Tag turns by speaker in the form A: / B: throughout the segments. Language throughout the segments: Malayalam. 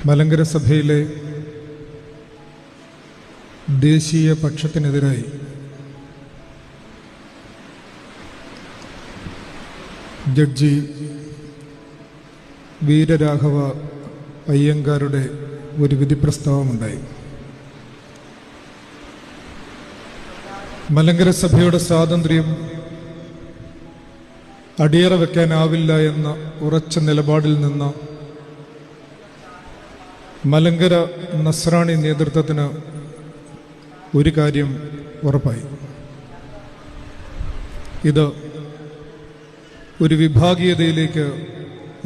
A: മലങ്കര സഭയിലെ ദേശീയ പക്ഷത്തിനെതിരായി ജഡ്ജി വീരരാഘവ അയ്യങ്കാരുടെ ഒരു വിധി പ്രസ്താവമുണ്ടായി. മലങ്കര സഭയുടെ സ്വാതന്ത്ര്യം അടിയറ വയ്ക്കാനാവില്ല എന്ന ഉറച്ച നിലപാടിൽ നിന്ന് മലങ്കര നസ്രാണി നേതൃത്വത്തിന് ഒരു കാര്യം ഉറപ്പായി: ഇത് ഒരു വിഭാഗീയതയിലേക്ക്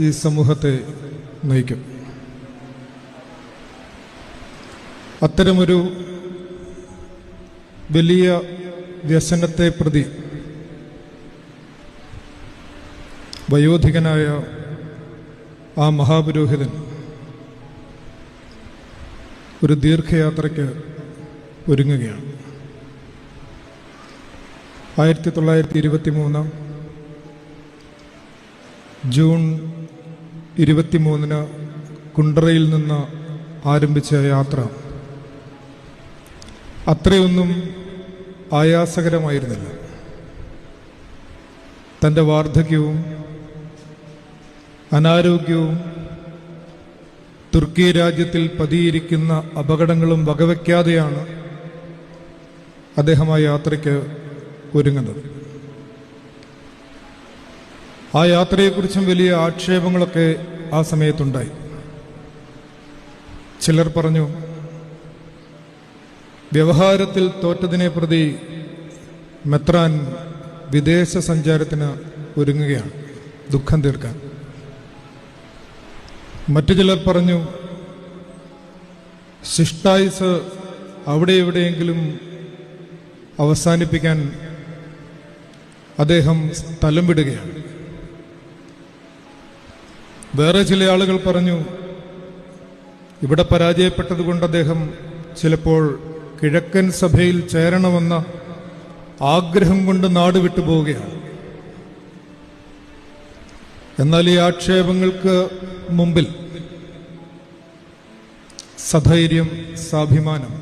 A: ഈ സമൂഹത്തെ നയിക്കും. അത്തരമൊരു വലിയ വ്യസനത്തെ പ്രതി വയോധികനായ ആ മഹാപുരോഹിതൻ ഒരു ദീർഘയാത്രയ്ക്ക് ഒരുങ്ങുകയാണ്. 1923 ജൂൺ 23 കുണ്ടറയിൽ നിന്ന് ആരംഭിച്ച യാത്ര അത്രയൊന്നും ആയാസകരമായിരുന്നില്ല. തൻ്റെ വാർദ്ധക്യവും അനാരോഗ്യവും തുർക്കി രാജ്യത്തിൽ പതിയിരിക്കുന്ന അപകടങ്ങളും വകവയ്ക്കാതെയാണ് അദ്ദേഹം ആ യാത്രയ്ക്ക് ഒരുങ്ങുന്നത്. ആ യാത്രയെക്കുറിച്ചും വലിയ ആക്ഷേപങ്ങളൊക്കെ ആ സമയത്തുണ്ടായി. ചിലർ പറഞ്ഞു, വ്യവഹാരത്തിൽ തോറ്റതിനെ പ്രതി മെത്രാൻ വിദേശ സഞ്ചാരത്തിന് ഒരുങ്ങുകയാണ്, ദുഃഖം തീർക്കാൻ. മറ്റു ചിലർ പറഞ്ഞു, ശിഷ്ടായുസ് അവിടെ എവിടെയെങ്കിലും അവസാനിപ്പിക്കാൻ അദ്ദേഹം സ്ഥലം വിടുകയാണ്. വേറെ ചില ആളുകൾ പറഞ്ഞു, ഇവിടെ പരാജയപ്പെട്ടതുകൊണ്ട് അദ്ദേഹം ചിലപ്പോൾ കിഴക്കൻ സഭയിൽ ചേരണമെന്ന ആഗ്രഹം കൊണ്ട് നാട് വിട്ടുപോവുകയാണ്. എന്നാൽ ഈ ആക്ഷേപങ്ങൾക്ക് മുമ്പിൽ സധൈര്യം, സ്വാഭിമാനം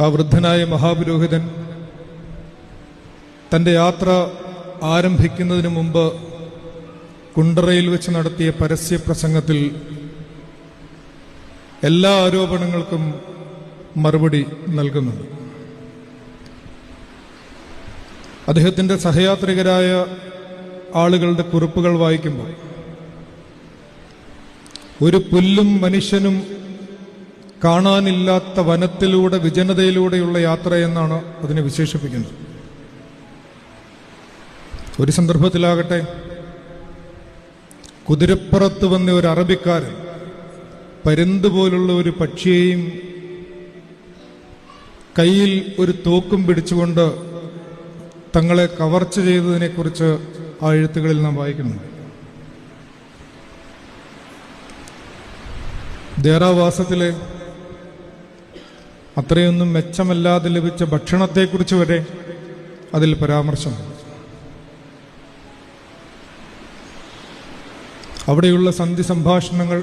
A: ആ വൃദ്ധനായ മഹാപുരോഹിതൻ തൻ്റെ യാത്ര ആരംഭിക്കുന്നതിന് മുമ്പ് കുണ്ടറയിൽ വെച്ച് നടത്തിയ പരസ്യ പ്രസംഗത്തിൽ എല്ലാ ആരോപണങ്ങൾക്കും മറുപടി നൽകുന്നുണ്ട്. അദ്ദേഹത്തിൻ്റെ സഹയാത്രികരായ ആളുകളുടെ കുറിപ്പുകൾ വായിക്കുമ്പോൾ ഒരു പുല്ലും മനുഷ്യനും കാണാനില്ലാത്ത വനത്തിലൂടെ, വിജനതയിലൂടെയുള്ള യാത്ര എന്നാണ് അതിനെ വിശേഷിപ്പിക്കുന്നത്. ഒരു സന്ദർഭത്തിലാകട്ടെ, കുതിരപ്പുറത്ത് വന്ന ഒരു അറബിക്കാരൻ പരുന്ത് പോലുള്ള ഒരു പക്ഷിയെയും കയ്യിൽ ഒരു തോക്കും പിടിച്ചുകൊണ്ട് തങ്ങളെ കവർച്ച ചെയ്തതിനെക്കുറിച്ച് ആ എഴുത്തുകളിൽ നാം വായിക്കുന്നുണ്ട്. ദേറാവാസത്തിലെ അത്രയൊന്നും മെച്ചമല്ലാതെ ലഭിച്ച ഭക്ഷണത്തെക്കുറിച്ച് വരെ അതിൽ പരാമർശമുണ്ട്. അവിടെയുള്ള സന്ധി സംഭാഷണങ്ങൾ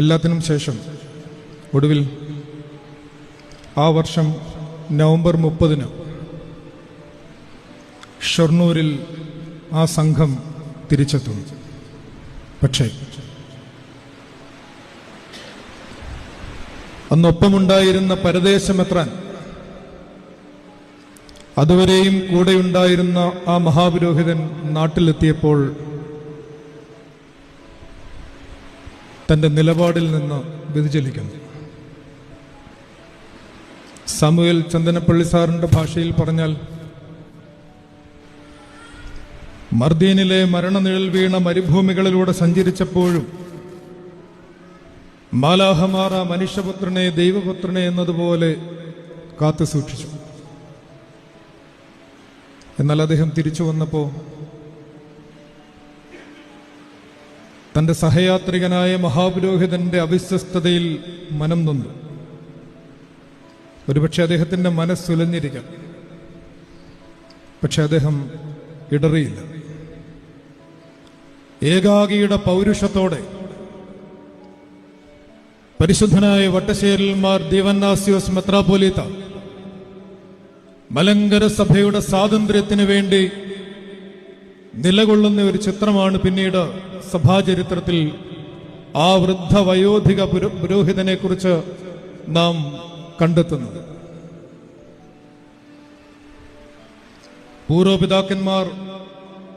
A: എല്ലാത്തിനും ശേഷം ഒടുവിൽ ആ വർഷം നവംബർ 30 ഷൊർണൂരിൽ ആ സംഘം തിരിച്ചെത്തുന്നു. പക്ഷേ അന്നൊപ്പമുണ്ടായിരുന്ന പരദേശമെത്രാൻ, അതുവരെയും കൂടെയുണ്ടായിരുന്ന ആ മഹാപുരോഹിതൻ നാട്ടിലെത്തിയപ്പോൾ തൻ്റെ നിലപാടിൽ നിന്ന് വ്യതിചലിക്കുന്നു. സാമുവേൽ ചന്ദനപ്പള്ളി സാറിൻ്റെ ഭാഷയിൽ പറഞ്ഞാൽ, മർദീനിലെ മരണനിഴൽ വീണ മരുഭൂമികളിലൂടെ സഞ്ചരിച്ചപ്പോഴും മാലാഹമാർ ആ മനുഷ്യപുത്രനെ, ദൈവപുത്രനെ എന്നതുപോലെ കാത്തു സൂക്ഷിച്ചു. എന്നാൽ അദ്ദേഹം തിരിച്ചു വന്നപ്പോൾ തൻ്റെ സഹയാത്രികനായ മഹാപുരോഹിതന്റെ അവിശ്വസ്തതയിൽ മനം നൊന്തു. ഒരുപക്ഷെ അദ്ദേഹത്തിൻ്റെ മനസ്സുലഞ്ഞിരിക്കാം. പക്ഷെ അദ്ദേഹം ഇടറിയില്ല. ഏകാകിയുടെ പൗരുഷത്തോടെ പരിശുദ്ധനായ വട്ടശ്ശേരിൽ മാർ ദിവന്നാസ്യോസ് മെത്രാപ്പോലീത്ത മലങ്കര സഭയുടെ സ്വാതന്ത്ര്യത്തിന് വേണ്ടി നിലകൊള്ളുന്ന ഒരു ചിത്രമാണ് പിന്നീട് സഭാചരിത്രത്തിൽ ആ വൃദ്ധ വയോധിക പുരോഹിതനെ കുറിച്ച് നാം കണ്ടെത്തുന്നത്. പൂർവപിതാക്കന്മാർ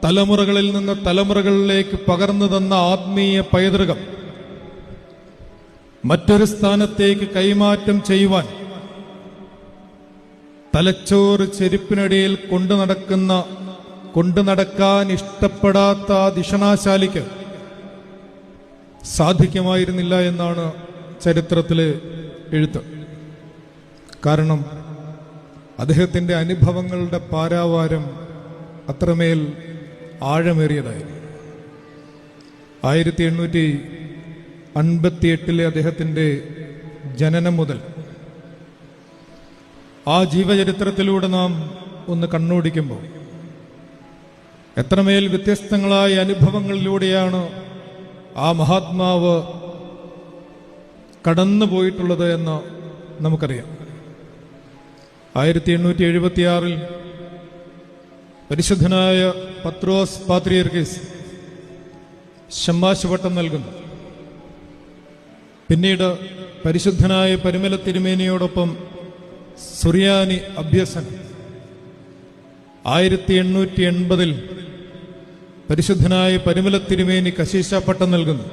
A: തലമുറകളിൽ നിന്ന് തലമുറകളിലേക്ക് പകർന്നു തന്ന ആത്മീയ പൈതൃകം മറ്റൊരു സ്ഥാനത്തേക്ക് കൈമാറ്റം ചെയ്യുവാൻ തലച്ചോറ് ചെരുപ്പിനിടയിൽ കൊണ്ടു നടക്കാൻ ഇഷ്ടപ്പെടാത്ത ആ ദിഷണാശാലിക്ക് സാധിക്കുമായിരുന്നില്ല എന്നാണ് ചരിത്രത്തിലെ എഴുത്ത്. കാരണം അദ്ദേഹത്തിന്റെ അനുഭവങ്ങളുടെ പാരാവാരം അത്രമേൽ ആഴമേറിയതായിരുന്നു. 1858 അദ്ദേഹത്തിന്റെ ജനനം മുതൽ ആ ജീവചരിത്രത്തിലൂടെ നാം ഒന്ന് കണ്ണോടിക്കുമ്പോൾ എത്രമേൽ വ്യത്യസ്തങ്ങളായ അനുഭവങ്ങളിലൂടെയാണ് ആ മഹാത്മാവ് കടന്നുപോയിട്ടുള്ളത് എന്ന് നമുക്കറിയാം. 1876 പരിശുദ്ധനായ പത്രോസ് പാത്രിയർക്കീസ് ശമ്മാശ് പട്ടം നൽകുന്നു. പിന്നീട് പരിശുദ്ധനായ പരിമല തിരുമേനിയോടൊപ്പം സുറിയാനി അഭ്യസനം. 1880 പരിശുദ്ധനായ പരിമല തിരുമേനി കശീശ പട്ടം നൽകുന്നു.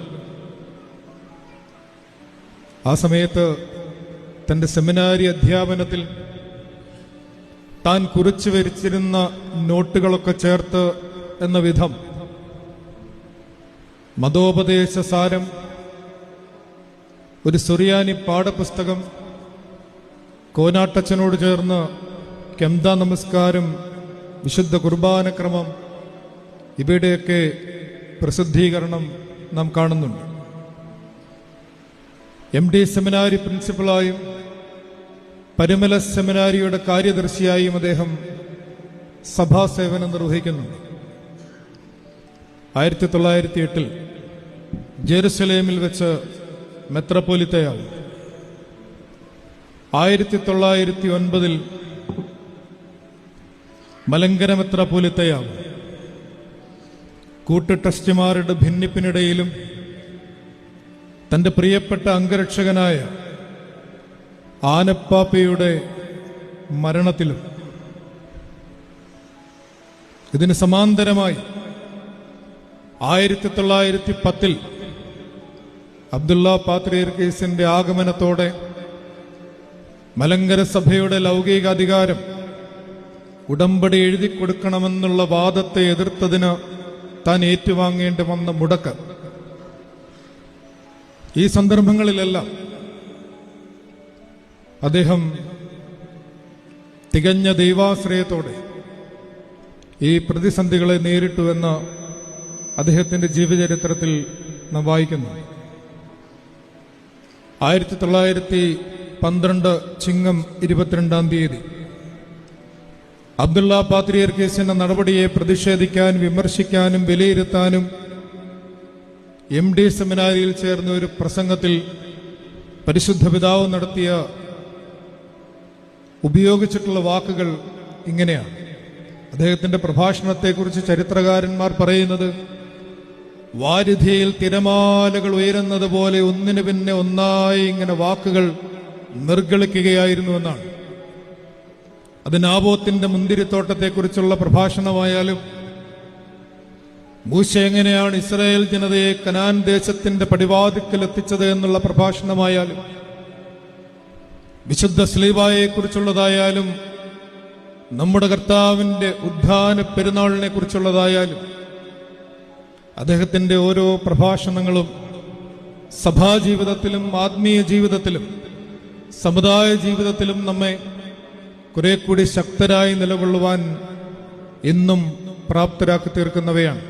A: ആ സമയത്ത് തന്റെ സെമിനാരി അധ്യാപനത്തിൽ താൻ കുറിച്ചു വരിച്ചിരുന്ന നോട്ടുകളൊക്കെ ചേർത്ത് എന്ന വിധം മതോപദേശ സാരം, ഒരു സുറിയാനി പാഠപുസ്തകം, കോനാട്ടച്ചനോട് ചേർന്ന് കെംദ നമസ്കാരം, വിശുദ്ധ കുർബാനക്രമം, ഇവയുടെയൊക്കെ പ്രസിദ്ധീകരണം നാം കാണുന്നുണ്ട്. MD സെമിനാരി പ്രിൻസിപ്പളായും പരിമല സെമിനാരിയുടെ കാര്യദർശിയായും അദ്ദേഹം സഭാസേവനം നിർവഹിക്കുന്നുണ്ട്. 1908 ജെറുസലേമിൽ വെച്ച് മെത്രാപ്പോലീത്തയാവും. 1909 മലങ്കര മെത്രാപ്പോലീത്തയാവും. കൂട്ടു ട്രസ്റ്റിമാരുടെ ഭിന്നിപ്പിനിടയിലും തന്റെ പ്രിയപ്പെട്ട അംഗരക്ഷകനായ ആനപ്പാപ്പയുടെ മരണത്തിലും ഇതിന് സമാന്തരമായി 1910 അബ്ദുള്ള പാത്രിയർക്കീസിന്റെ ആഗമനത്തോടെ മലങ്കര സഭയുടെ ലൗകിക അധികാരം ഉടമ്പടി എഴുതി കൊടുക്കണമെന്നുള്ള വാദത്തെ എതിർത്തതിന് താൻ ഏറ്റുവാങ്ങേണ്ടി വന്ന മുടക്ക്, ഈ സന്ദർഭങ്ങളിലെല്ലാം അദ്ദേഹം തികഞ്ഞ ദൈവാശ്രയത്തോടെ ഈ പ്രതിസന്ധികളെ നേരിട്ടുവെന്ന് അദ്ദേഹത്തിന്റെ ജീവചരിത്രത്തിൽ നാം വായിക്കുന്നു. 1912 ചിങ്ങം 22 അബ്ദുള്ള പാത്രിയർക്കീസിന്റെ നടപടിയെ പ്രതിഷേധിക്കാൻ, വിമർശിക്കാനും വിലയിരുത്താനും MD സെമിനാരിയിൽ ചേർന്ന ഒരു പ്രസംഗത്തിൽ പരിശുദ്ധ പിതാവ് ഉപയോഗിച്ചിട്ടുള്ള വാക്കുകൾ ഇങ്ങനെയാണ്. അദ്ദേഹത്തിന്റെ പ്രഭാഷണത്തെക്കുറിച്ച് ചരിത്രകാരന്മാർ പറയുന്നത്, വാരിധിയിൽ തിരമാലകൾ ഉയരുന്നത് പോലെ ഒന്നിനു പിന്നെ ഒന്നായി ഇങ്ങനെ വാക്കുകൾ നിർഗളിക്കുകയായിരുന്നു എന്നാണ്. അത് നാബോത്തിന്റെ മുന്തിരിത്തോട്ടത്തെക്കുറിച്ചുള്ള പ്രഭാഷണമായാലും, മൂശ എങ്ങനെയാണ് ഇസ്രായേൽ ജനതയെ കനാൻ ദേശത്തിന്റെ പടിവാതിക്കൽ എത്തിച്ചത് എന്നുള്ള പ്രഭാഷണമായാലും, വിശുദ്ധ സ്ലീബായെ കുറിച്ചുള്ളതായാലും, നമ്മുടെ കർത്താവിന്റെ ഉദ്ധാന പെരുന്നാളിനെ കുറിച്ചുള്ളതായാലും, അദ്ദേഹത്തിന്റെ ഓരോ പ്രഭാഷണങ്ങളും സഭാജീവിതത്തിലും ആത്മീയ ജീവിതത്തിലും സമുദായ ജീവിതത്തിലും നമ്മെ കുറെ കൂടി ശക്തരായി നിലകൊള്ളുവാൻ ഇന്നും പ്രാപ്തരാക്കി തീർക്കുന്നവയാണ്.